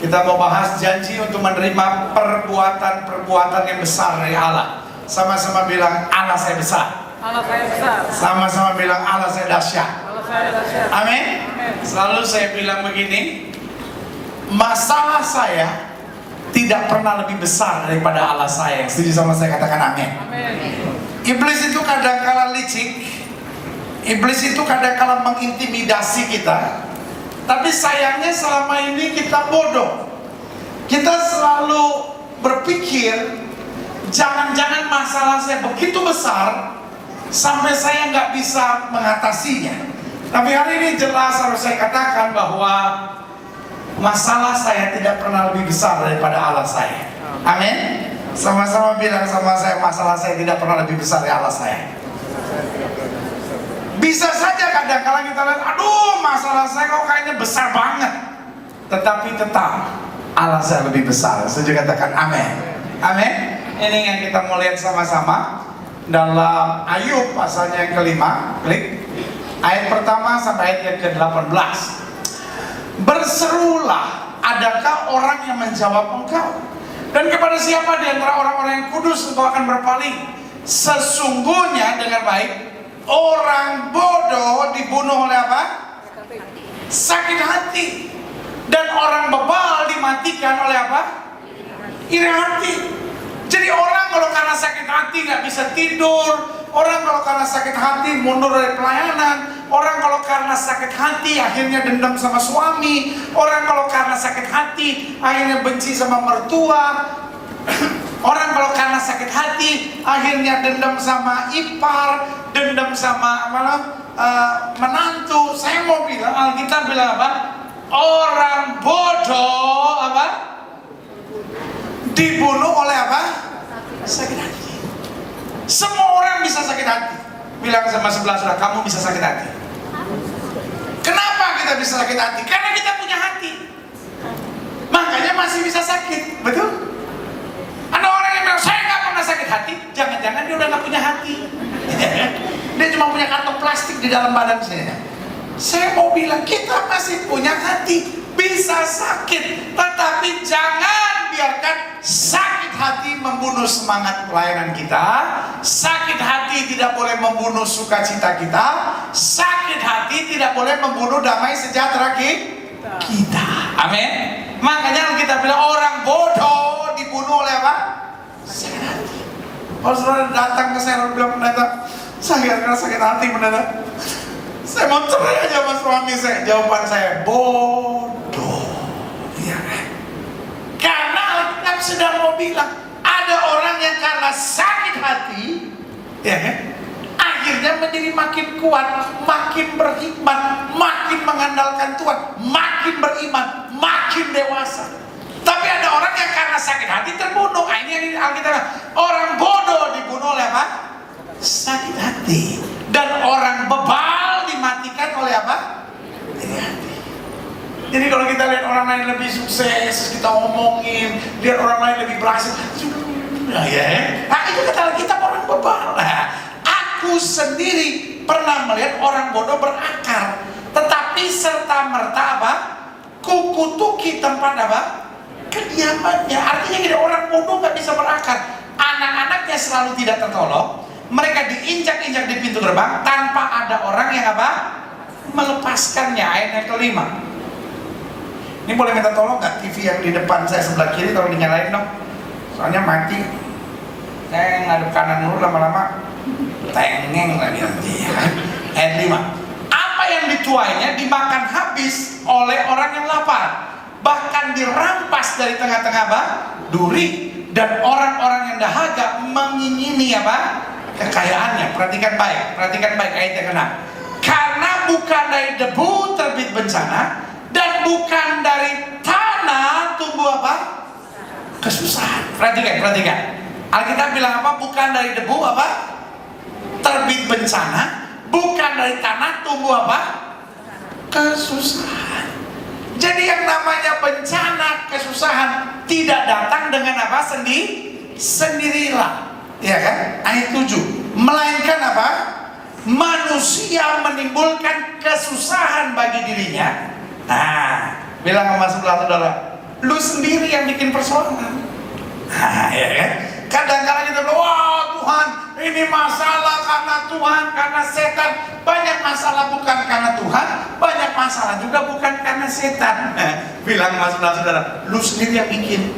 Kita mau bahas janji untuk menerima perbuatan-perbuatan yang besar dari Allah. Sama-sama bilang, Allah saya besar. Allah saya besar. Sama-sama bilang, Allah saya dahsyat. Allah saya dahsyat. Amin. Amin. Selalu saya bilang begini, masalah saya tidak pernah lebih besar daripada Allah saya. Setuju sama saya? Katakan amin. Amin. Iblis itu kadang-kala licik, iblis itu kadang-kala mengintimidasi kita. Tapi sayangnya selama ini kita bodoh. Kita selalu berpikir, jangan-jangan masalah saya begitu besar sampai saya nggak bisa mengatasinya. Tapi hari ini jelas harus saya katakan bahwa masalah saya tidak pernah lebih besar daripada Allah saya. Amin. Sama-sama bilang sama saya, masalah saya tidak pernah lebih besar dari Allah saya. Bisa saja kadang-kala kita lihat, aduh masalah saya kok kayaknya besar banget. Tetapi tetap Allah saya lebih besar. Setuju? Katakan amin. Amin. Ini yang kita mau lihat sama-sama dalam Ayub pasalnya yang kelima. Klik ayat pertama sampai ayat yang ke-18. Berserulah, adakah orang yang menjawab engkau? Dan kepada siapa di antara orang-orang yang kudus engkau akan berpaling? Sesungguhnya, dengar baik, orang bodoh dibunuh oleh apa? Sakit hati. Dan orang bebal dimatikan oleh apa? Iri hati. Jadi orang kalau karena sakit hati nggak bisa tidur, orang kalau karena sakit hati mundur dari pelayanan, orang kalau karena sakit hati akhirnya dendam sama suami, orang kalau karena sakit hati akhirnya benci sama mertua, orang kalau karena sakit hati akhirnya dendam sama ipar, dendam sama menantu. Saya mau bilang, Alkitab bilang apa? Orang bodoh apa? Dibunuh oleh apa? Sakit hati. Semua orang bisa sakit hati. Bilang sama sebelah saudara, kamu bisa sakit hati. Kenapa kita bisa sakit hati? Karena kita punya hati. Makanya masih bisa sakit. Betul? Ada orang yang bilang, saya nggak pernah sakit hati. Jangan-jangan dia udah nggak punya hati. Dia cuma punya kantong plastik di dalam badan saya. Saya mau bilang, kita masih punya hati. Bisa sakit, tetapi jangan biarkan sakit hati membunuh semangat pelayanan kita. Sakit hati tidak boleh membunuh sukacita kita. Sakit hati tidak boleh membunuh damai sejahtera kita. Amin. Makanya kita bilang orang bodoh dibunuh oleh apa? Sakit hati. Kalau saudara datang ke saya lalu bilang, pendeta, saya karena sakit hati, pendeta, saya mau cerai aja sama suami saya. Jawaban saya, bodoh. Ya kan? Karena Alkitab sudah mau bilang, ada orang yang karena sakit hati, ya kan, akhirnya menjadi makin kuat, makin berhikmat, makin mengandalkan Tuhan, makin beriman, makin dewasa. Tapi ada orang yang karena sakit hati terbunuh. Ini Alkitab, orang bodoh dibunuh oleh apa? Sakit hati. Dan orang bebal dimatikan oleh apa? Iri hati. Jadi kalau kita lihat orang lain lebih sukses, kita omongin, lihat orang lain lebih berhasil, nah itu kata kita orang bebal. Aku sendiri pernah melihat orang bodoh berakar, tetapi serta merta apa? Kukutuki tempat apa? Kediamannya. Artinya gini, orang bodoh nggak bisa berakar. Anak-anaknya selalu tidak tertolong. Mereka diinjak-injak di pintu gerbang tanpa ada orang yang apa? Melepaskannya. Ayat yang kelima. Ini boleh minta tolong nggak TV yang di depan saya sebelah kiri tolong dinyalain dong. Soalnya mati. Saya ngadep kanan dulu, lama-lama tengeng lagi nanti. Ayat 5. Apa yang dituainya dimakan habis oleh orang yang lapar. Bahkan dirampas dari tengah-tengah apa? Duri. Dan orang-orang yang dahaga menginyini apa? Kekayaannya. Perhatikan baik ayat yang ke-6. Karena bukan dari debu terbit bencana, dan bukan dari tanah tumbuh apa? Kesusahan. Perhatikan. Alkitab bilang apa? Bukan dari debu apa? Terbit bencana, bukan dari tanah tumbuh apa? Kesusahan. Jadi yang namanya bencana, kesusahan tidak datang dengan apa? Sendirilah. Ya kan? Ayat 7. Melainkan apa? Manusia menimbulkan kesusahan bagi dirinya. Nah, bilang sama sebelah saudara, lu sendiri yang bikin persoalan. Nah, ya kan? Kadang-kadang kita bilang, wah Tuhan, ini masalah karena Tuhan, karena setan. Banyak masalah bukan karena Tuhan, banyak masalah juga bukan karena setan. Bilang sama saudara-saudara, lu sendiri yang bikin.